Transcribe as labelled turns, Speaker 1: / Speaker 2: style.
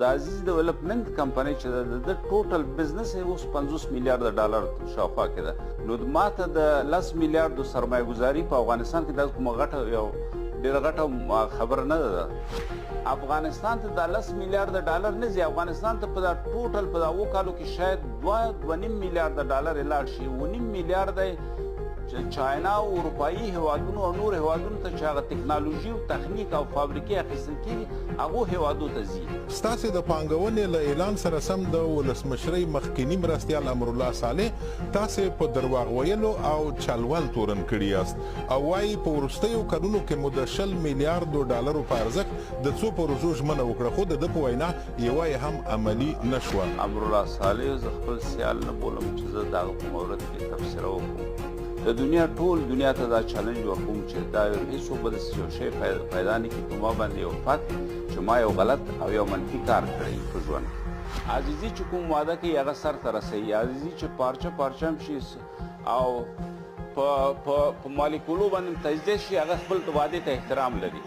Speaker 1: د عزیز ډیولپمنٹ کمپنۍ چې ده د ټوټل بزنس یې اوس 50 میلیارډ ډالر شاوخوا کې ده. نو ماته د 10 میلیارډو سرمایه ګزاري په افغانستان کې دا کومه غټه یو ډېره غټه خبره نه ده. افغانستان ته د 10 میلیارډ ډالر نه ځي، افغانستان ته په دا ټوټل په دا اوو کالو کې شاید 2.5 میلیارډ ډالر یې لاړ شي. 1.5 میلیارډ یې چاینا او اروپایي هیوادونو او نور هیوادونو ته چې هغه تکنالوژي او تخنیک او فابریکې اخیستل کېږي هغو هیوادو ته ځي.
Speaker 2: ستاسې د پانګونې له اعلان سره سم د ولسمشرۍ مخکیني مرستیال امرالله صالح تاسې په درواغ ویلو او چلول تورن کړي یاست او وایي په وروستیو کلونو کې مو د 10 میلیارډو ډالرو په ارزښت د څو پروژو ژمنه وکړه، خو د ده په وینا یوه یې هم عملي نه شوه.
Speaker 1: امرالله صالح زه خپل سیال نه بولم چې زه د هغه په مورد کې تبصره وکړم. د دنیا ټول دنیا ته دا چلنج ورکوم چې دا هېڅوک به داسې یو شی پیدا نه کړي په ما باندې یو فت چې ما یو غلط او یو منفي کار کړی په ژوند. عزیزي چې کوم واده کوي هغه سر ته رسوي، عزیزي چې پارچه پارچه هم شي او په مالیکولو باندې تجزیه شي هغه خپل وعدې ته احترام لري.